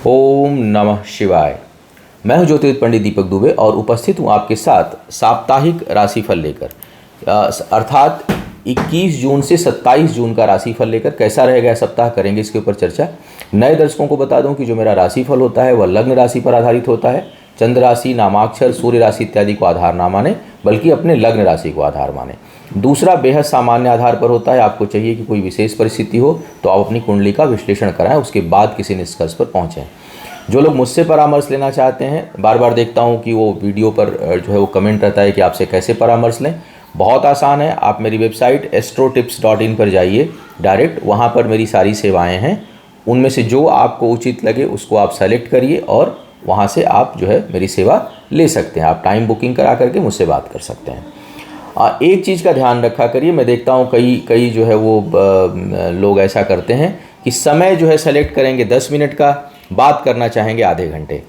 ओम नमः शिवाय। मैं हूं ज्योतिर्विद पंडित दीपक दुबे और उपस्थित हूं आपके साथ साप्ताहिक राशिफल लेकर, अर्थात 21 जून से 27 जून का राशिफल लेकर। कैसा रहेगा यह सप्ताह, करेंगे इसके ऊपर चर्चा। नए दर्शकों को बता दूं कि जो मेरा राशिफल होता है वह लग्न राशि पर आधारित होता है। चंद्र राशि, नामाक्षर, सूर्य राशि इत्यादि को आधार ना माने, बल्कि अपने लग्न राशि को आधार माने। दूसरा, बेहद सामान्य आधार पर होता है। आपको चाहिए कि कोई विशेष परिस्थिति हो तो आप अपनी कुंडली का विश्लेषण कराएं, उसके बाद किसी निष्कर्ष पर पहुंचें। जो लोग मुझसे परामर्श लेना चाहते हैं, बार बार देखता हूं कि वो वीडियो पर जो है वो कमेंट रहता है कि आपसे कैसे परामर्श लें। बहुत आसान है, आप मेरी वेबसाइट astrotips.in पर जाइए डायरेक्ट, वहाँ पर मेरी सारी सेवाएं हैं। उनमें से जो आपको उचित लगे उसको आप सेलेक्ट करिए और वहाँ से आप जो है मेरी सेवा ले सकते हैं। आप टाइम बुकिंग करा करके मुझसे बात कर सकते हैं। एक चीज़ का ध्यान रखा करिए, मैं देखता हूँ कई जो है वो लोग ऐसा करते हैं कि समय जो है सेलेक्ट करेंगे 10 मिनट का, बात करना चाहेंगे आधे घंटे।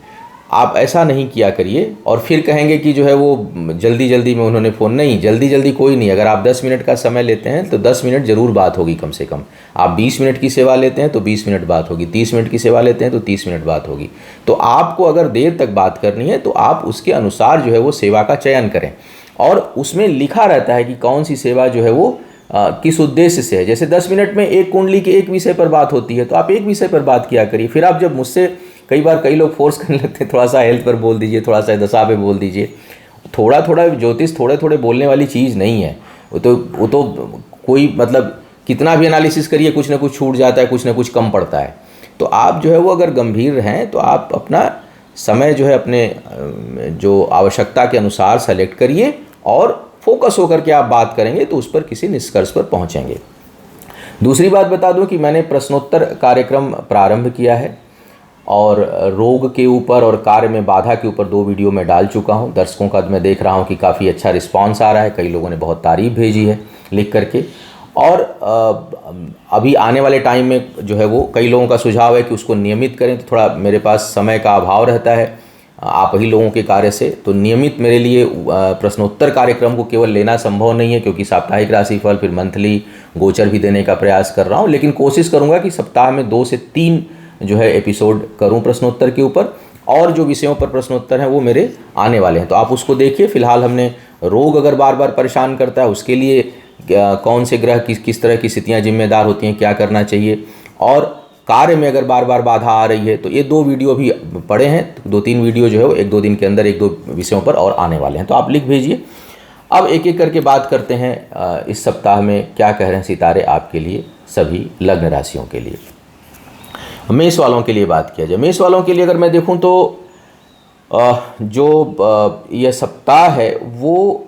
आप ऐसा नहीं किया करिए और फिर कहेंगे कि जो है वो जल्दी जल्दी में उन्होंने फ़ोन, नहीं, जल्दी जल्दी कोई नहीं। अगर आप 10 मिनट का समय लेते हैं तो 10 मिनट ज़रूर बात होगी कम से कम। आप 20 मिनट की सेवा लेते हैं तो 20 मिनट बात होगी, 30 मिनट की सेवा लेते हैं तो 30 मिनट बात होगी। तो आपको अगर देर तक बात करनी है तो आप उसके अनुसार जो है वो सेवा का चयन करें, और उसमें लिखा रहता है कि कौन सी सेवा जो है वो किस उद्देश्य से है। जैसे 10 मिनट में एक कुंडली के एक विषय पर बात होती है तो आप एक विषय पर बात किया करिए। फिर आप जब मुझसे, कई बार कई लोग फोर्स करने लगते हैं, थोड़ा सा हेल्थ पर बोल दीजिए, थोड़ा सा दशा पे बोल दीजिए। थोड़ा थोड़ा ज्योतिष थोड़े थोड़े बोलने वाली चीज़ नहीं है। वो तो कोई मतलब कितना भी एनालिसिस करिए, कुछ ना कुछ छूट जाता है, कुछ ना कुछ कम पड़ता है। तो आप जो है वो अगर गंभीर हैं तो आप अपना समय जो है अपने जो आवश्यकता के अनुसार सेलेक्ट करिए और फोकस होकर के आप बात करेंगे तो उस पर किसी निष्कर्ष पर पहुंचेंगे। दूसरी बात बता दूं कि मैंने प्रश्नोत्तर कार्यक्रम प्रारंभ किया है और रोग के ऊपर और कार्य में बाधा के ऊपर 2 वीडियो में डाल चुका हूं। दर्शकों का मैं देख रहा हूं कि काफ़ी अच्छा रिस्पांस आ रहा है, कई लोगों ने बहुत तारीफ भेजी है लिख करके। और अभी आने वाले टाइम में जो है वो कई लोगों का सुझाव है कि उसको नियमित करें, तो थोड़ा मेरे पास समय का अभाव रहता है आप ही लोगों के कार्य से, तो नियमित मेरे लिए प्रश्नोत्तर कार्यक्रम को केवल लेना संभव नहीं है, क्योंकि साप्ताहिक राशिफल फिर मंथली गोचर भी देने का प्रयास कर रहा हूं। लेकिन कोशिश करूंगा कि सप्ताह में 2 से 3 जो है एपिसोड करूं प्रश्नोत्तर के ऊपर, और जो विषयों पर प्रश्नोत्तर हैं वो मेरे आने वाले हैं, तो आप उसको देखिए। फिलहाल हमने रोग अगर बार बार परेशान करता है उसके लिए कौन से ग्रह किस तरह की स्थितियाँ जिम्मेदार होती हैं, क्या करना चाहिए, और कार्य में अगर बार बार बाधा आ रही है तो ये 2 वीडियो भी पड़े हैं। 2-3 वीडियो जो है वो 1-2 दिन के अंदर 1-2 विषयों पर और आने वाले हैं, तो आप लिख भेजिए। अब एक एक करके बात करते हैं इस सप्ताह में क्या कह रहे हैं सितारे आपके लिए, सभी लग्न राशियों के लिए। मेष वालों के लिए बात किया जाए। मेष वालों के लिए अगर मैं देखूं तो जो यह सप्ताह है वो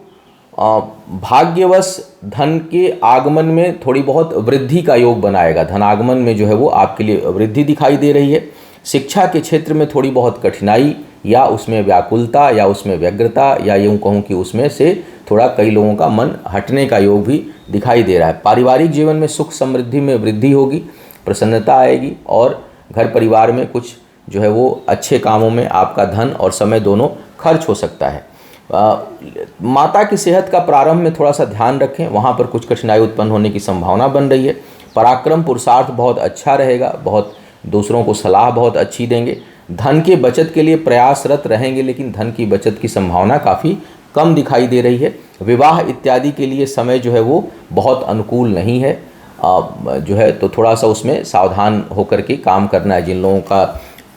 भाग्यवश धन के आगमन में थोड़ी बहुत वृद्धि का योग बनाएगा। धन आगमन में जो है वो आपके लिए वृद्धि दिखाई दे रही है। शिक्षा के क्षेत्र में थोड़ी बहुत कठिनाई या उसमें व्याकुलता या उसमें व्यग्रता, या यूँ कहूँ कि उसमें से थोड़ा कई लोगों का मन हटने का योग भी दिखाई दे रहा है। पारिवारिक जीवन में सुख समृद्धि में वृद्धि होगी, प्रसन्नता आएगी, और घर परिवार में कुछ जो है वो अच्छे कामों में आपका धन और समय दोनों खर्च हो सकता है। माता की सेहत का प्रारंभ में थोड़ा सा ध्यान रखें, वहाँ पर कुछ कठिनाई उत्पन्न होने की संभावना बन रही है। पराक्रम पुरुषार्थ बहुत अच्छा रहेगा, बहुत दूसरों को सलाह बहुत अच्छी देंगे। धन के बचत के लिए प्रयासरत रहेंगे, लेकिन धन की बचत की संभावना काफ़ी कम दिखाई दे रही है। विवाह इत्यादि के लिए समय जो है वो बहुत अनुकूल नहीं है, जो है तो थोड़ा सा उसमें सावधान होकर के काम करना है। जिन लोगों का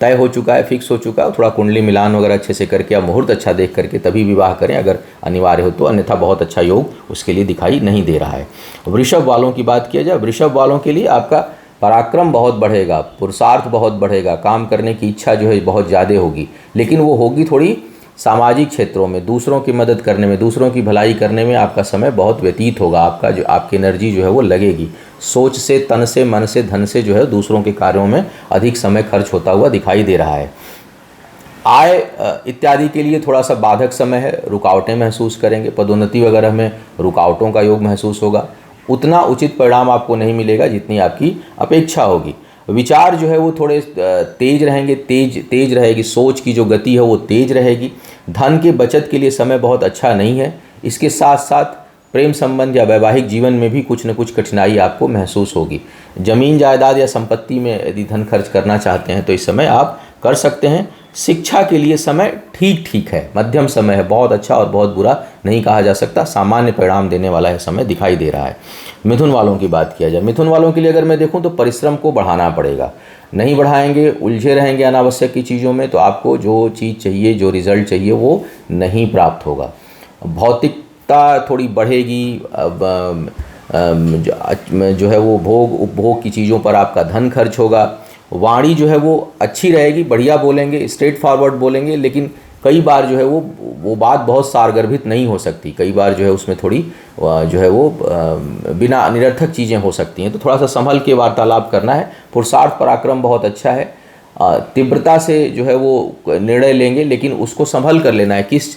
तय हो चुका है, फिक्स हो चुका है, थोड़ा कुंडली मिलान वगैरह अच्छे से करके या मुहूर्त अच्छा देख करके तभी विवाह करें अगर अनिवार्य हो तो, अन्यथा बहुत अच्छा योग उसके लिए दिखाई नहीं दे रहा है। वृषभ वालों की बात किया जाए, वृषभ वालों के लिए आपका पराक्रम बहुत बढ़ेगा, पुरुषार्थ बहुत बढ़ेगा, काम करने की इच्छा जो है बहुत ज़्यादा होगी, लेकिन वो होगी थोड़ी सामाजिक क्षेत्रों में, दूसरों की मदद करने में, दूसरों की भलाई करने में आपका समय बहुत व्यतीत होगा। आपका जो आपकी एनर्जी जो है वो लगेगी, सोच से, तन से, मन से, धन से जो है दूसरों के कार्यों में अधिक समय खर्च होता हुआ दिखाई दे रहा है। आय इत्यादि के लिए थोड़ा सा बाधक समय है, रुकावटें महसूस करेंगे, पदोन्नति वगैरह में रुकावटों का योग महसूस होगा। उतना उचित परिणाम आपको नहीं मिलेगा जितनी आपकी अपेक्षा होगी। विचार जो है वो थोड़े तेज रहेंगे, तेज रहेगी, सोच की जो गति है वो तेज रहेगी। धन के बचत के लिए समय बहुत अच्छा नहीं है। इसके साथ साथ प्रेम संबंध या वैवाहिक जीवन में भी कुछ न कुछ कठिनाई आपको महसूस होगी। जमीन जायदाद या संपत्ति में यदि धन खर्च करना चाहते हैं तो इस समय आप कर सकते हैं। शिक्षा के लिए समय ठीक ठीक है, मध्यम समय है, बहुत अच्छा और बहुत बुरा नहीं कहा जा सकता, सामान्य परिणाम देने वाला यह समय दिखाई दे रहा है। मिथुन वालों की बात किया जाए, मिथुन वालों के लिए अगर मैं देखूं तो परिश्रम को बढ़ाना पड़ेगा, नहीं बढ़ाएंगे उलझे रहेंगे अनावश्यक की चीज़ों में, तो आपको जो चीज़ चाहिए, जो रिजल्ट चाहिए वो नहीं प्राप्त होगा। भौतिकता थोड़ी बढ़ेगी, जो है वो भोग उपभोग की चीज़ों पर आपका धन खर्च होगा। वाणी जो है वो अच्छी रहेगी, बढ़िया बोलेंगे, स्ट्रेट फॉरवर्ड बोलेंगे, लेकिन कई बार जो है वो बात बहुत सारगर्भित नहीं हो सकती, कई बार जो है उसमें थोड़ी जो है वो बिना निरर्थक चीज़ें हो सकती हैं, तो थोड़ा सा संभल के वार्तालाप करना है। पुरुषार्थ पराक्रम बहुत अच्छा है, तीव्रता से जो है वो निर्णय लेंगे, लेकिन उसको संभल कर लेना है, किस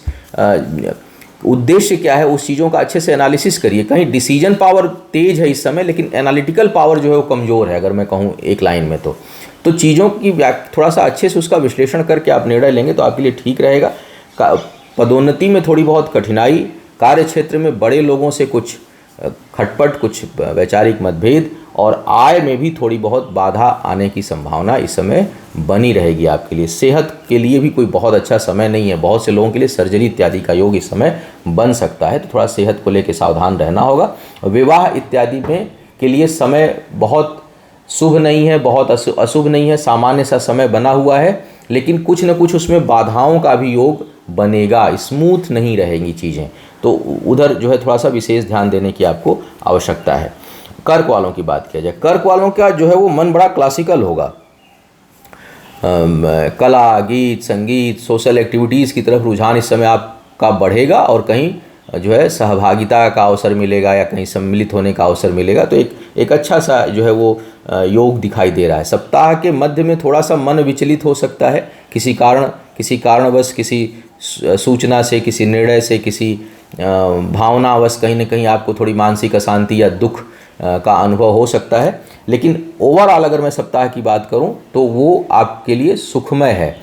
उद्देश्य क्या है उस चीज़ों का अच्छे से एनालिसिस करिए। कहीं डिसीजन पावर तेज है इस समय, लेकिन एनालिटिकल पावर जो है वो कमज़ोर है, अगर मैं कहूँ एक लाइन में तो चीज़ों की थोड़ा सा अच्छे से उसका विश्लेषण करके आप निर्णय लेंगे तो आपके लिए ठीक रहेगा। पदोन्नति में थोड़ी बहुत कठिनाई, कार्य क्षेत्र में बड़े लोगों से कुछ खटपट, कुछ वैचारिक मतभेद, और आय में भी थोड़ी बहुत बाधा आने की संभावना इस समय बनी रहेगी आपके लिए। सेहत के लिए भी कोई बहुत अच्छा समय नहीं है, बहुत से लोगों के लिए सर्जरी इत्यादि का योग इस समय बन सकता है, तो थोड़ा सेहत को लेकर सावधान रहना होगा। विवाह इत्यादि में के लिए समय बहुत शुभ नहीं है, बहुत अशुभ नहीं है, सामान्य सा समय बना हुआ है, लेकिन कुछ न कुछ उसमें बाधाओं का भी योग बनेगा, स्मूथ नहीं रहेंगी चीज़ें, तो उधर जो है थोड़ा सा विशेष ध्यान देने की आपको आवश्यकता है। कर्क वालों की बात किया जाए, कर्क वालों का जो है वो मन बड़ा क्लासिकल होगा, कला, गीत, संगीत, सोशल एक्टिविटीज़ की तरफ रुझान इस समय आपका बढ़ेगा, और कहीं जो है सहभागिता का अवसर मिलेगा या कहीं सम्मिलित होने का अवसर मिलेगा, तो एक अच्छा सा जो है वो योग दिखाई दे रहा है। सप्ताह के मध्य में थोड़ा सा मन विचलित हो सकता है, किसी कारणवश, किसी सूचना से, किसी निर्णय से, किसी भावनावश कहीं ना कहीं आपको थोड़ी मानसिक अशांति या दुख का अनुभव हो सकता है, लेकिन ओवरऑल अगर मैं सप्ताह की बात करूं तो वो आपके लिए सुखमय है,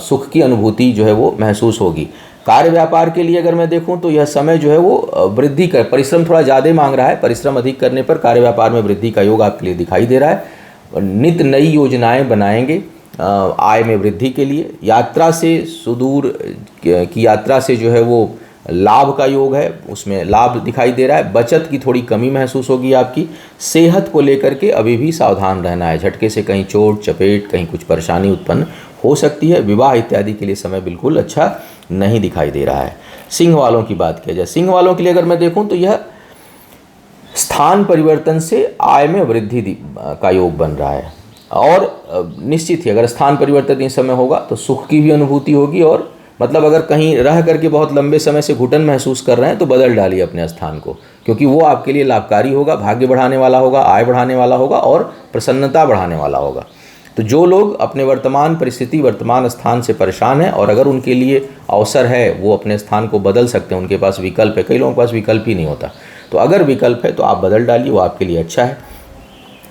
सुख की अनुभूति जो है वो महसूस होगी। कार्य व्यापार के लिए अगर मैं देखूं तो यह समय जो है वो वृद्धि कर, परिश्रम थोड़ा ज़्यादा मांग रहा है, परिश्रम अधिक करने पर कार्य व्यापार में वृद्धि का योग आपके लिए दिखाई दे रहा है। नित नई योजनाएं बनाएंगे आय में वृद्धि के लिए। यात्रा से, सुदूर की यात्रा से जो है वो लाभ का योग है, उसमें लाभ दिखाई दे रहा है। बचत की थोड़ी कमी महसूस होगी आपकी। सेहत को लेकर के अभी भी सावधान रहना है, झटके से कहीं चोट चपेट, कहीं कुछ परेशानी उत्पन्न हो सकती है। विवाह इत्यादि के लिए समय बिल्कुल अच्छा नहीं दिखाई दे रहा है। सिंह वालों की बात किया जाए, सिंह वालों के लिए अगर मैं देखूं तो यह स्थान परिवर्तन से आय में वृद्धि का योग बन रहा है, और निश्चित ही अगर स्थान परिवर्तन इस समय होगा तो सुख की भी अनुभूति होगी, और मतलब अगर कहीं रह करके बहुत लंबे समय से घुटन महसूस कर रहे हैं तो बदल डालिए अपने स्थान को, क्योंकि वो आपके लिए लाभकारी होगा, भाग्य बढ़ाने वाला होगा, आय बढ़ाने वाला होगा और प्रसन्नता बढ़ाने वाला होगा। तो जो लोग अपने वर्तमान परिस्थिति, वर्तमान स्थान से परेशान हैं और अगर उनके लिए अवसर है वो अपने स्थान को बदल सकते हैं, उनके पास विकल्प है। कई लोगों के पास विकल्प ही नहीं होता, तो अगर विकल्प है तो आप बदल डालिए, वो आपके लिए अच्छा है।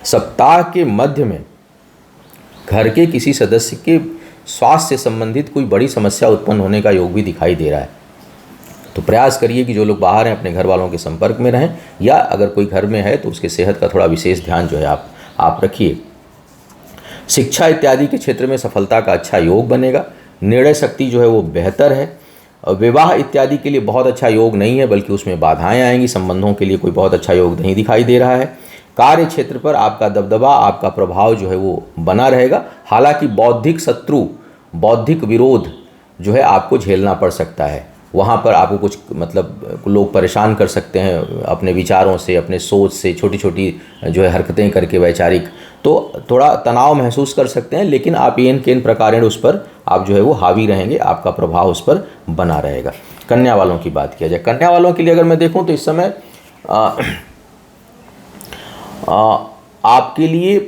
सप्ताह के मध्य में घर के किसी सदस्य के स्वास्थ्य से संबंधित कोई बड़ी समस्या उत्पन्न होने का योग भी दिखाई दे रहा है, तो प्रयास करिए कि जो लोग बाहर हैं अपने घर वालों के संपर्क में रहें, या अगर कोई घर में है तो उसके सेहत का थोड़ा विशेष ध्यान जो है आप रखिए। शिक्षा इत्यादि के क्षेत्र में सफलता का अच्छा योग बनेगा। निर्णय शक्ति जो है वो बेहतर है। विवाह इत्यादि के लिए बहुत अच्छा योग नहीं है, बल्कि उसमें बाधाएं आएंगी। संबंधों के लिए कोई बहुत अच्छा योग नहीं दिखाई दे रहा है। कार्य क्षेत्र पर आपका दबदबा, आपका प्रभाव जो है वो बना रहेगा। हालांकि बौद्धिक शत्रु, बौद्धिक विरोध जो है आपको झेलना पड़ सकता है। वहाँ पर आपको कुछ मतलब लोग परेशान कर सकते हैं अपने विचारों से, अपने सोच से, छोटी छोटी जो है हरकतें करके वैचारिक, तो थोड़ा तनाव महसूस कर सकते हैं, लेकिन आप येन केन प्रकारेण उस पर आप जो है वो हावी रहेंगे, आपका प्रभाव उस पर बना रहेगा। कन्या वालों की बात किया जाए, कन्या वालों के लिए अगर मैं देखूं तो इस समय आपके लिए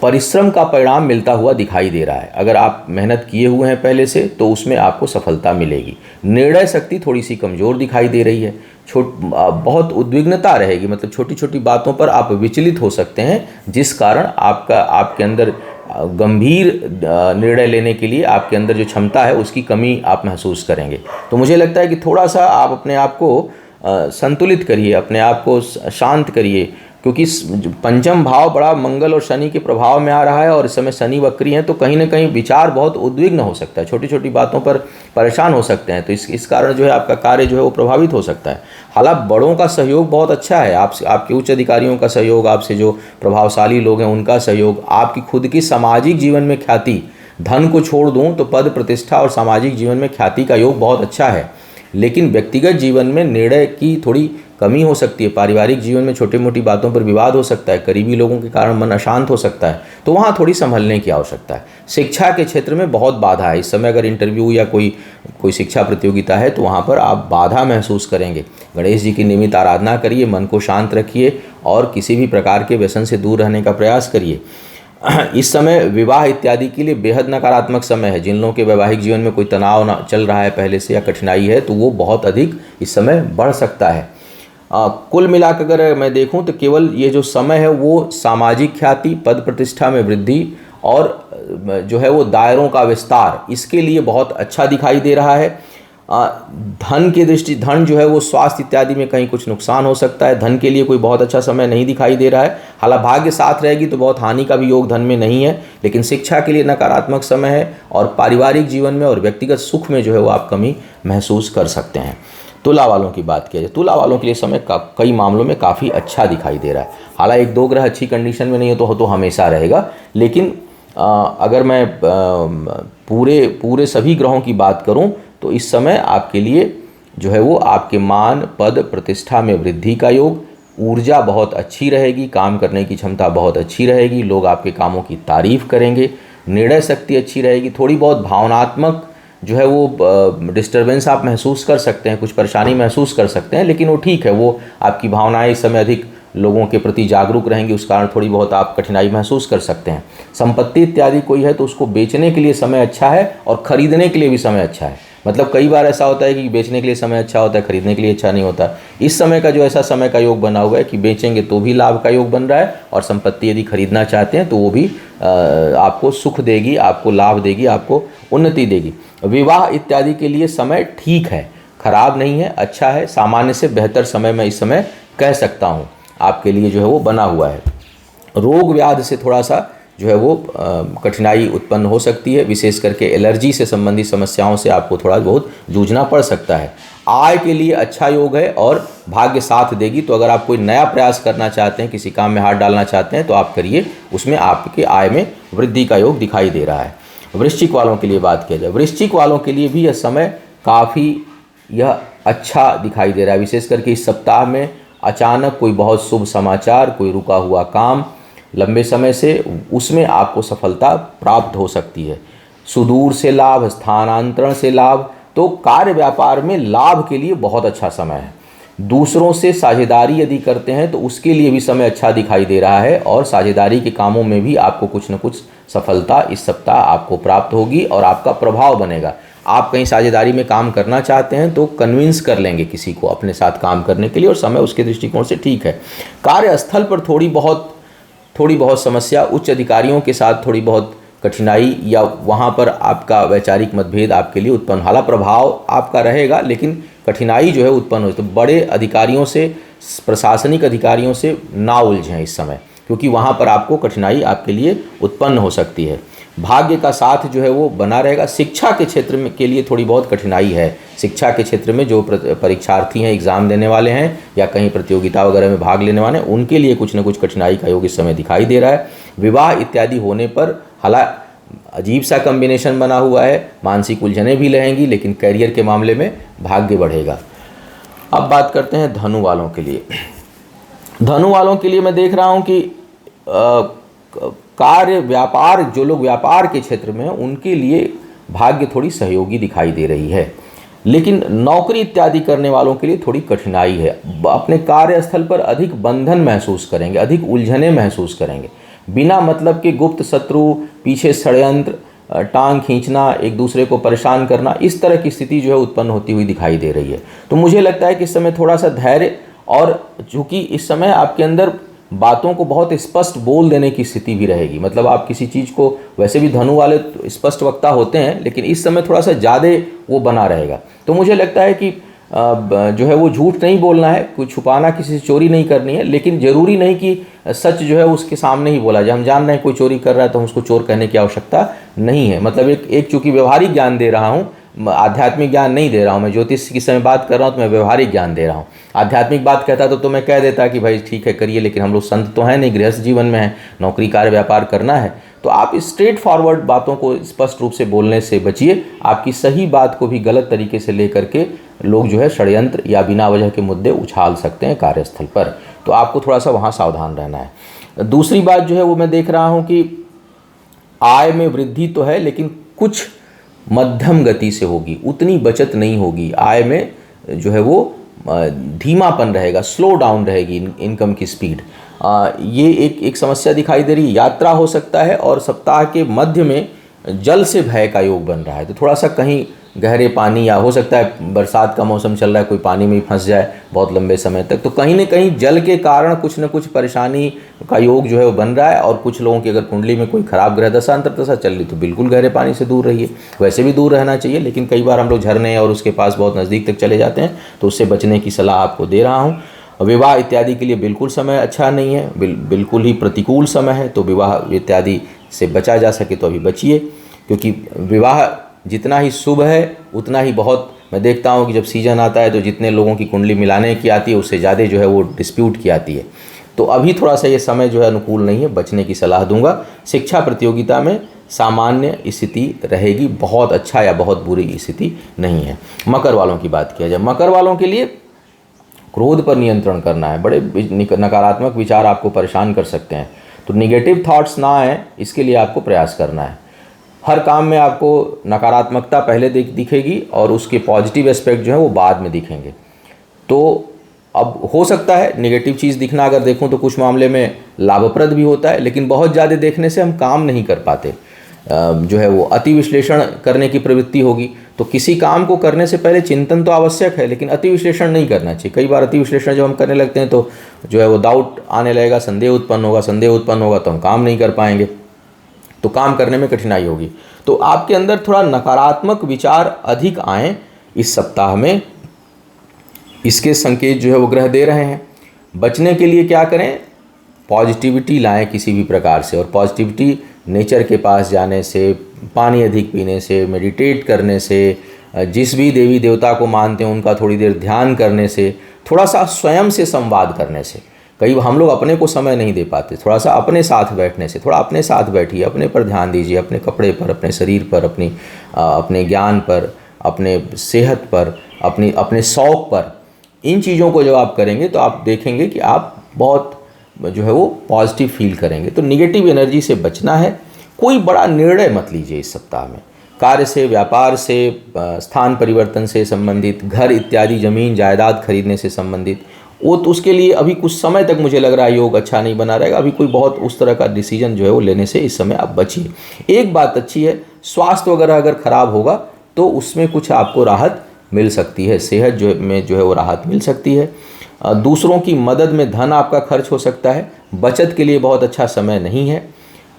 परिश्रम का परिणाम मिलता हुआ दिखाई दे रहा है। अगर आप मेहनत किए हुए हैं पहले से तो उसमें आपको सफलता मिलेगी। निर्णय शक्ति थोड़ी सी कमज़ोर दिखाई दे रही है। बहुत उद्विग्नता रहेगी, मतलब छोटी छोटी बातों पर आप विचलित हो सकते हैं, जिस कारण आपके अंदर गंभीर निर्णय लेने के लिए आपके अंदर जो क्षमता है उसकी कमी आप महसूस करेंगे। तो मुझे लगता है कि थोड़ा सा आप अपने आप को संतुलित करिए, अपने आप को शांत करिए, क्योंकि पंचम भाव बड़ा मंगल और शनि के प्रभाव में आ रहा है और इस समय शनि वक्री हैं, तो कहीं ना कहीं विचार बहुत उद्विग्न हो सकता है, छोटी छोटी बातों पर परेशान हो सकते हैं। तो इस कारण जो है आपका कार्य जो है वो प्रभावित हो सकता है। हालांकि बड़ों का सहयोग बहुत अच्छा है, आपके उच्च अधिकारियों का सहयोग, आपसे जो प्रभावशाली लोग हैं उनका सहयोग, आपकी खुद की सामाजिक जीवन में ख्याति, धन को छोड़ दूं तो पद प्रतिष्ठा और सामाजिक जीवन में ख्याति का योग बहुत अच्छा है। लेकिन व्यक्तिगत जीवन में निर्णय की थोड़ी कमी हो सकती है, पारिवारिक जीवन में छोटी मोटी बातों पर विवाद हो सकता है, करीबी लोगों के कारण मन अशांत हो सकता है, तो वहाँ थोड़ी संभलने की आवश्यकता है। शिक्षा के क्षेत्र में बहुत बाधा है इस समय, अगर इंटरव्यू या कोई शिक्षा प्रतियोगिता है तो वहाँ पर आप बाधा महसूस करेंगे। गणेश जी की नियमित आराधना करिए, मन को शांत रखिए और किसी भी प्रकार के व्यसन से दूर रहने का प्रयास करिए। इस समय विवाह इत्यादि के लिए बेहद नकारात्मक समय है। जिन लोगों के वैवाहिक जीवन में कोई तनाव चल रहा है पहले से या कठिनाई है, तो वो बहुत अधिक इस समय बढ़ सकता है। कुल मिलाकर अगर मैं देखूं तो केवल ये जो समय है वो सामाजिक ख्याति, पद प्रतिष्ठा में वृद्धि और जो है वो दायरों का विस्तार, इसके लिए बहुत अच्छा दिखाई दे रहा है। धन की दृष्टि, धन जो है वो स्वास्थ्य इत्यादि में कहीं कुछ नुकसान हो सकता है, धन के लिए कोई बहुत अच्छा समय नहीं दिखाई दे रहा है। हालांकि भाग्य साथ रहेगी तो बहुत हानि का भी योग धन में नहीं है, लेकिन शिक्षा के लिए नकारात्मक समय है और पारिवारिक जीवन में और व्यक्तिगत सुख में जो है वो आप कमी महसूस कर सकते हैं। तुला वालों की बात किया जाए, तुला वालों के लिए समय कई मामलों में काफ़ी अच्छा दिखाई दे रहा है। हालांकि एक दो ग्रह अच्छी कंडीशन में नहीं हो तो हमेशा रहेगा, लेकिन अगर मैं पूरे सभी ग्रहों की बात करूं तो इस समय आपके लिए जो है वो आपके मान, पद, प्रतिष्ठा में वृद्धि का योग, ऊर्जा बहुत अच्छी रहेगी, काम करने की क्षमता बहुत अच्छी रहेगी, लोग आपके कामों की तारीफ करेंगे, निर्णय शक्ति अच्छी रहेगी। थोड़ी बहुत भावनात्मक जो है वो डिस्टर्बेंस आप महसूस कर सकते हैं, कुछ परेशानी महसूस कर सकते हैं, लेकिन वो ठीक है, वो आपकी भावनाएं इस समय अधिक लोगों के प्रति जागरूक रहेंगी, उस कारण थोड़ी बहुत आप कठिनाई महसूस कर सकते हैं। संपत्ति इत्यादि कोई है तो उसको बेचने के लिए समय अच्छा है और खरीदने के लिए भी समय अच्छा है। मतलब कई बार ऐसा होता है कि बेचने के लिए समय अच्छा होता है, खरीदने के लिए अच्छा नहीं होता। इस समय का जो ऐसा समय का योग बना हुआ है कि बेचेंगे तो भी लाभ का योग बन रहा है और संपत्ति यदि खरीदना चाहते हैं तो वो भी आपको सुख देगी, आपको लाभ देगी, आपको उन्नति देगी। विवाह इत्यादि के लिए समय ठीक है, खराब नहीं है, अच्छा है, सामान्य से बेहतर समय मैं इस समय कह सकता हूँ आपके लिए जो है वो बना हुआ है। रोग व्याधि से थोड़ा सा जो है वो कठिनाई उत्पन्न हो सकती है, विशेष करके एलर्जी से संबंधित समस्याओं से आपको थोड़ा बहुत जूझना पड़ सकता है। आय के लिए अच्छा योग है और भाग्य साथ देगी, तो अगर आप कोई नया प्रयास करना चाहते हैं, किसी काम में हाथ डालना चाहते हैं तो आप करिए, उसमें आपके आय में वृद्धि का योग दिखाई दे रहा है। वृश्चिक वालों के लिए बात किया जाए, वृश्चिक वालों के लिए भी यह समय काफ़ी अच्छा दिखाई दे रहा है। विशेष करके इस सप्ताह में अचानक कोई बहुत शुभ समाचार, कोई रुका हुआ काम लंबे समय से, उसमें आपको सफलता प्राप्त हो सकती है। सुदूर से लाभ, स्थानांतरण से लाभ, तो कार्य व्यापार में लाभ के लिए बहुत अच्छा समय है। दूसरों से साझेदारी यदि करते हैं तो उसके लिए भी समय अच्छा दिखाई दे रहा है और साझेदारी के कामों में भी आपको कुछ न कुछ सफलता इस सप्ताह आपको प्राप्त होगी और आपका प्रभाव बनेगा। आप कहीं साझेदारी में काम करना चाहते हैं तो कन्विंस कर लेंगे किसी को अपने साथ काम करने के लिए और समय उसके दृष्टिकोण से ठीक है। कार्यस्थल पर थोड़ी बहुत समस्या, उच्च अधिकारियों के साथ थोड़ी बहुत कठिनाई या वहाँ पर आपका वैचारिक मतभेद आपके लिए उत्पन्न, हालांकि प्रभाव आपका रहेगा लेकिन कठिनाई जो है उत्पन्न हो। तो बड़े अधिकारियों से, प्रशासनिक अधिकारियों से ना उलझें इस समय, क्योंकि वहाँ पर आपको कठिनाई आपके लिए उत्पन्न हो सकती है। भाग्य का साथ जो है वो बना रहेगा। शिक्षा के क्षेत्र में के लिए थोड़ी बहुत कठिनाई है। शिक्षा के क्षेत्र में जो परीक्षार्थी हैं, एग्ज़ाम देने वाले हैं या कहीं प्रतियोगिता वगैरह में भाग लेने वाले हैं, उनके लिए कुछ न कुछ कठिनाई का योग इस समय दिखाई दे रहा है। विवाह इत्यादि होने पर हालांकि अजीब सा कम्बिनेशन बना हुआ है, मानसिक उलझनें भी रहेंगी, लेकिन करियर के मामले में भाग्य बढ़ेगा। अब बात करते हैं धनु वालों के लिए। धनु वालों के लिए मैं देख रहा हूँ कि कार्य व्यापार, जो लोग व्यापार के क्षेत्र में हैं उनके लिए भाग्य थोड़ी सहयोगी दिखाई दे रही है, लेकिन नौकरी इत्यादि करने वालों के लिए थोड़ी कठिनाई है। अपने कार्यस्थल पर अधिक बंधन महसूस करेंगे, अधिक उलझनें महसूस करेंगे। बिना मतलब के गुप्त शत्रु, पीछे षड्यंत्र, टांग खींचना, एक दूसरे को परेशान करना, इस तरह की स्थिति जो है उत्पन्न होती हुई दिखाई दे रही है। तो मुझे लगता है कि इस समय थोड़ा सा धैर्य, और चूँकि इस समय आपके अंदर बातों को बहुत स्पष्ट बोल देने की स्थिति भी रहेगी। मतलब आप किसी चीज़ को, वैसे भी धनु वाले स्पष्ट वक्ता होते हैं, लेकिन इस समय थोड़ा सा ज़्यादा वो बना रहेगा। तो मुझे लगता है कि जो है वो झूठ नहीं बोलना है, कुछ छुपाना, किसी से चोरी नहीं करनी है, लेकिन ज़रूरी नहीं कि सच जो है उसके सामने ही बोला जाए। हम जान रहे हैं कोई चोरी कर रहा है तो हम उसको चोर कहने की आवश्यकता नहीं है। मतलब एक चूँकि व्यवहारिक ज्ञान दे रहा हूँ, आध्यात्मिक ज्ञान नहीं दे रहा हूँ। मैं ज्योतिष की समय बात कर रहा हूँ तो मैं व्यवहारिक ज्ञान दे रहा हूँ। आध्यात्मिक बात कहता तो मैं कह देता कि भाई ठीक है करिए, लेकिन हम लोग संत तो हैं नहीं, गृहस्थ जीवन में हैं, नौकरी कार्य व्यापार करना है। तो आप स्ट्रेट फॉरवर्ड बातों को स्पष्ट रूप से बोलने से बचिए। आपकी सही बात को भी गलत तरीके से ले करके लोग जो है षड्यंत्र या बिना वजह के मुद्दे उछाल सकते हैं कार्यस्थल पर, तो आपको थोड़ा सा वहाँ सावधान रहना है। दूसरी बात जो है वो मैं देख रहा हूँ कि आय में वृद्धि तो है, लेकिन कुछ मध्यम गति से होगी, उतनी बचत नहीं होगी। आय में जो है वो धीमापन रहेगा, स्लो डाउन रहेगी इनकम की स्पीड। ये एक समस्या दिखाई दे रही है। यात्रा हो सकता है और सप्ताह के मध्य में जल से भय का योग बन रहा है, तो थोड़ा सा कहीं गहरे पानी, या हो सकता है बरसात का मौसम चल रहा है, कोई पानी में ही फंस जाए बहुत लंबे समय तक, तो कहीं न कहीं जल के कारण कुछ न कुछ परेशानी का योग जो है वो बन रहा है। और कुछ लोगों की अगर कुंडली में कोई खराब ग्रह दशा अंतर्दशा चल रही तो बिल्कुल गहरे पानी से दूर रहिए। वैसे भी दूर रहना चाहिए, लेकिन कई बार हम लोग झरने और उसके पास बहुत नज़दीक तक चले जाते हैं, तो उससे बचने की सलाह आपको दे रहा हूँ। विवाह इत्यादि के लिए बिल्कुल समय अच्छा नहीं है, बिल्कुल ही प्रतिकूल समय है, तो विवाह इत्यादि से बचा जा सके तो अभी बचिए, क्योंकि विवाह जितना ही शुभ है उतना ही बहुत, मैं देखता हूँ कि जब सीजन आता है तो जितने लोगों की कुंडली मिलाने की आती है उससे ज़्यादा जो है वो डिस्प्यूट की आती है। तो अभी थोड़ा सा ये समय जो है अनुकूल नहीं है, बचने की सलाह दूंगा। शिक्षा प्रतियोगिता में सामान्य स्थिति रहेगी, बहुत अच्छा या बहुत बुरी स्थिति नहीं है। मकर वालों की बात किया जाए, मकर वालों के लिए क्रोध पर नियंत्रण करना है। बड़े नकारात्मक विचार आपको परेशान कर सकते हैं, तो निगेटिव थॉट्स ना आए इसके लिए आपको प्रयास करना है। हर काम में आपको नकारात्मकता पहले दिखेगी और उसके पॉजिटिव एस्पेक्ट जो है वो बाद में दिखेंगे। तो अब हो सकता है नेगेटिव चीज़ दिखना, अगर देखूं तो कुछ मामले में लाभप्रद भी होता है, लेकिन बहुत ज़्यादा देखने से हम काम नहीं कर पाते। जो है वो अति विश्लेषण करने की प्रवृत्ति होगी। तो किसी काम को करने से पहले चिंतन तो आवश्यक है, लेकिन अति विश्लेषण नहीं करना चाहिए। कई बार अति विश्लेषण जब हम करने लगते हैं तो जो है वो डाउट आने लगेगा, संदेह उत्पन्न होगा, संदेह उत्पन्न होगा तो हम काम नहीं कर पाएंगे, तो काम करने में कठिनाई होगी। तो आपके अंदर थोड़ा नकारात्मक विचार अधिक आएँ इस सप्ताह में, इसके संकेत जो है वो ग्रह दे रहे हैं। बचने के लिए क्या करें, पॉजिटिविटी लाएं किसी भी प्रकार से, और पॉजिटिविटी नेचर के पास जाने से, पानी अधिक पीने से, मेडिटेट करने से, जिस भी देवी देवता को मानते हैं उनका थोड़ी देर ध्यान करने से, थोड़ा सा स्वयं से संवाद करने से। कई हम लोग अपने को समय नहीं दे पाते, थोड़ा सा अपने साथ बैठने से, थोड़ा अपने साथ बैठिए, अपने पर ध्यान दीजिए, अपने कपड़े पर, अपने शरीर पर, अपने ज्ञान पर, अपने सेहत पर, अपने शौक़ पर। इन चीज़ों को जब आप करेंगे तो आप देखेंगे कि आप बहुत जो है वो पॉजिटिव फील करेंगे। तो निगेटिव एनर्जी से बचना है। कोई बड़ा निर्णय मत लीजिए इस सप्ताह में, कार्य से, व्यापार से, स्थान परिवर्तन से संबंधित, घर इत्यादि ज़मीन जायदाद खरीदने से संबंधित, वो तो उसके लिए अभी कुछ समय तक मुझे लग रहा है योग अच्छा नहीं बना रहेगा। अभी कोई बहुत उस तरह का डिसीजन जो है वो लेने से इस समय आप बचिए। एक बात अच्छी है, स्वास्थ्य वगैरह अगर ख़राब होगा तो उसमें कुछ आपको राहत मिल सकती है, सेहत जो है वो राहत मिल सकती है। दूसरों की मदद में धन आपका खर्च हो सकता है। बचत के लिए बहुत अच्छा समय नहीं है।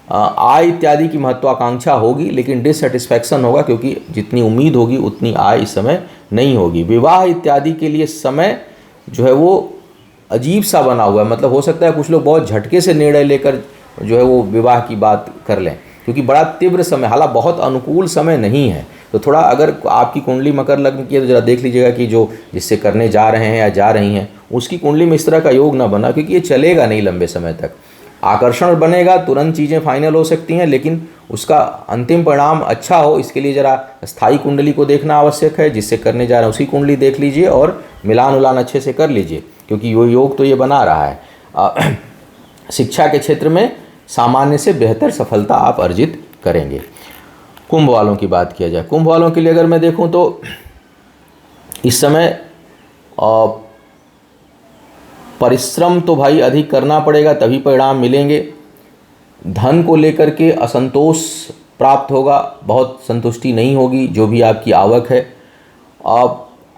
आय इत्यादि की महत्वाकांक्षा होगी, लेकिन डिससेटिस्फैक्शन होगा, क्योंकि जितनी उम्मीद होगी उतनी आय इस समय नहीं होगी। विवाह इत्यादि के लिए समय जो है वो अजीब सा बना हुआ है। मतलब हो सकता है कुछ लोग बहुत झटके से निर्णय लेकर जो है वो विवाह की बात कर लें, क्योंकि बड़ा तीव्र समय, हालांकि बहुत अनुकूल समय नहीं है। तो थोड़ा अगर आपकी कुंडली मकर लग्न की है तो ज़रा देख लीजिएगा कि जो जिससे करने जा रहे हैं या जा रही हैं उसकी कुंडली में इस तरह का योग ना बना, क्योंकि ये चलेगा नहीं लंबे समय तक। आकर्षण बनेगा, तुरंत चीज़ें फाइनल हो सकती हैं, लेकिन उसका अंतिम परिणाम अच्छा हो इसके लिए ज़रा स्थायी कुंडली को देखना आवश्यक है। जिससे करने जा रहे हैं उसकी कुंडली देख लीजिए और मिलान उलान अच्छे से कर लीजिए, क्योंकि वो योग तो ये बना रहा है। शिक्षा के क्षेत्र में सामान्य से बेहतर सफलता आप अर्जित करेंगे। कुंभ वालों की बात किया जाए, कुंभ वालों के लिए अगर मैं देखूं तो इस समय परिश्रम तो भाई अधिक करना पड़ेगा, तभी परिणाम मिलेंगे। धन को लेकर के असंतोष प्राप्त होगा, बहुत संतुष्टि नहीं होगी जो भी आपकी आवक है।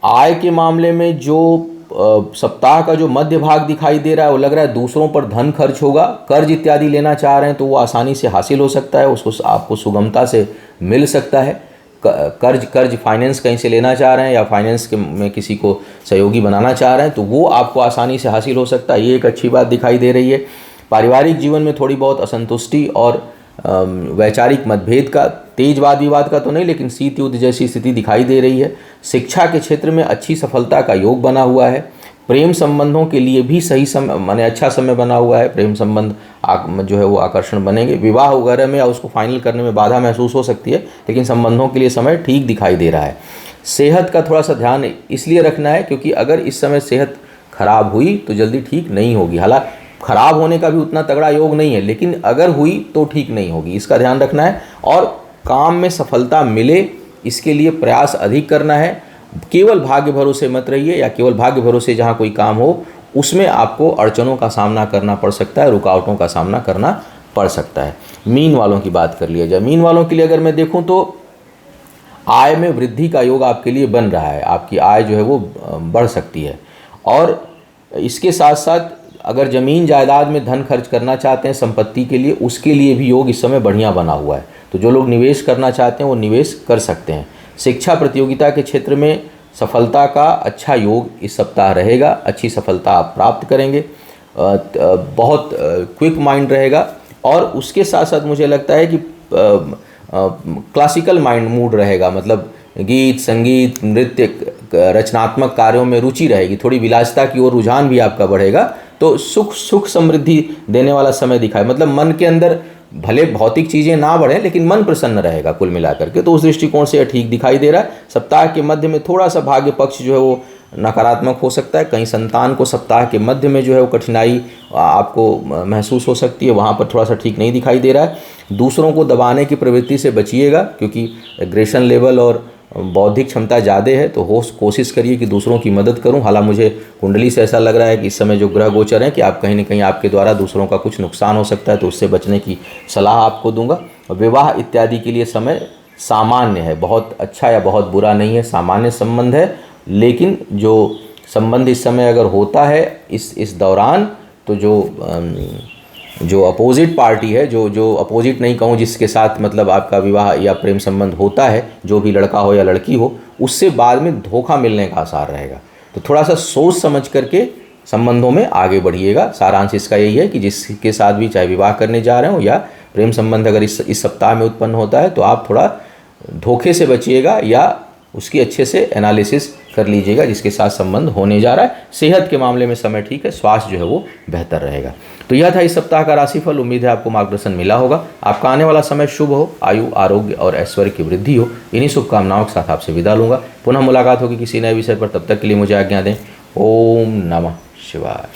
आय के मामले में जो सप्ताह का जो मध्य भाग दिखाई दे रहा है वो लग रहा है दूसरों पर धन खर्च होगा। कर्ज इत्यादि लेना चाह रहे हैं तो वो आसानी से हासिल हो सकता है, उसको आपको सुगमता से मिल सकता है। कर्ज फाइनेंस कहीं से लेना चाह रहे हैं या फाइनेंस में किसी को सहयोगी बनाना चाह रहे हैं तो वो आपको आसानी से हासिल हो सकता है, ये एक अच्छी बात दिखाई दे रही है। पारिवारिक जीवन में थोड़ी बहुत असंतुष्टि और वैचारिक मतभेद का, तेज वाद विवाद का तो नहीं, लेकिन शीत युद्ध जैसी स्थिति दिखाई दे रही है। शिक्षा के क्षेत्र में अच्छी सफलता का योग बना हुआ है। प्रेम संबंधों के लिए भी सही समय माने अच्छा समय बना हुआ है। प्रेम संबंध जो है वो आकर्षण बनेंगे। विवाह वगैरह में या उसको फाइनल करने में बाधा महसूस हो सकती है, लेकिन संबंधों के लिए समय ठीक दिखाई दे रहा है। सेहत का थोड़ा सा ध्यान इसलिए रखना है क्योंकि अगर इस समय सेहत खराब हुई तो जल्दी ठीक नहीं होगी। हालांकि खराब होने का भी उतना तगड़ा योग नहीं है, लेकिन अगर हुई तो ठीक नहीं होगी, इसका ध्यान रखना है। और काम में सफलता मिले इसके लिए प्रयास अधिक करना है। केवल भाग्य भरोसे मत रहिए, या केवल भाग्य भरोसे जहाँ कोई काम हो उसमें आपको अड़चनों का सामना करना पड़ सकता है, रुकावटों का सामना करना पड़ सकता है। मीन वालों की बात कर लिया जाए। मीन वालों के लिए अगर मैं देखूँ तो आय में वृद्धि का योग आपके लिए बन रहा है। आपकी आय जो है वो बढ़ सकती है। और इसके साथ साथ अगर ज़मीन जायदाद में धन खर्च करना चाहते हैं संपत्ति के लिए, उसके लिए भी योग इस समय बढ़िया बना हुआ है। तो जो लोग निवेश करना चाहते हैं वो निवेश कर सकते हैं। शिक्षा प्रतियोगिता के क्षेत्र में सफलता का अच्छा योग इस सप्ताह रहेगा। अच्छी सफलता आप प्राप्त करेंगे। बहुत क्विक माइंड रहेगा। और उसके साथ साथ मुझे लगता है कि क्लासिकल माइंड मूड रहेगा, मतलब गीत संगीत नृत्य रचनात्मक कार्यों में रुचि रहेगी। थोड़ी विलासिता की ओर रुझान भी आपका बढ़ेगा। तो सुख समृद्धि देने वाला समय दिखाए, मतलब मन के अंदर भले भौतिक चीज़ें ना बढ़ें लेकिन मन प्रसन्न रहेगा कुल मिलाकर के। तो उस दृष्टिकोण से ठीक दिखाई दे रहा है। सप्ताह के मध्य में थोड़ा सा भाग्य पक्ष जो है वो नकारात्मक हो सकता है। कहीं संतान को सप्ताह के मध्य में जो है वो कठिनाई आपको महसूस हो सकती है, वहाँ पर थोड़ा सा ठीक नहीं दिखाई दे रहा है। दूसरों को दबाने की प्रवृत्ति से बचिएगा क्योंकि एग्रेशन लेवल और बौद्धिक क्षमता ज़्यादा है, तो कोशिश करिए कि दूसरों की मदद करूं। हालांकि मुझे कुंडली से ऐसा लग रहा है कि इस समय जो ग्रह गोचर हैं कि आप कहीं ना कहीं आपके द्वारा दूसरों का कुछ नुकसान हो सकता है, तो उससे बचने की सलाह आपको दूंगा। विवाह इत्यादि के लिए समय सामान्य है, बहुत अच्छा या बहुत बुरा नहीं है, सामान्य संबंध है। लेकिन जो संबंध इस समय अगर होता है इस दौरान, तो जो अपोजिट पार्टी है, जो अपोजिट नहीं कहूँ, जिसके साथ मतलब आपका विवाह या प्रेम संबंध होता है, जो भी लड़का हो या लड़की हो, उससे बाद में धोखा मिलने का आसार रहेगा। तो थोड़ा सा सोच समझ करके संबंधों में आगे बढ़िएगा। सारांश इसका यही है कि जिसके साथ भी चाहे विवाह करने जा रहे हो या प्रेम संबंध अगर इस सप्ताह में उत्पन्न होता है, तो आप थोड़ा धोखे से बचिएगा या उसकी अच्छे से एनालिसिस कर लीजिएगा जिसके साथ संबंध होने जा रहा है। सेहत के मामले में समय ठीक है, स्वास्थ्य जो है वो बेहतर रहेगा। तो यह था इस सप्ताह का राशिफल। उम्मीद है आपको मार्गदर्शन मिला होगा। आपका आने वाला समय शुभ हो, आयु आरोग्य और ऐश्वर्य की वृद्धि हो। इन्हीं शुभकामनाओं के साथ आपसे विदा लूंगा। पुनः मुलाकात होगी किसी नए विषय पर। तब तक के लिए मुझे आज्ञा दें। ओम नमः शिवाय।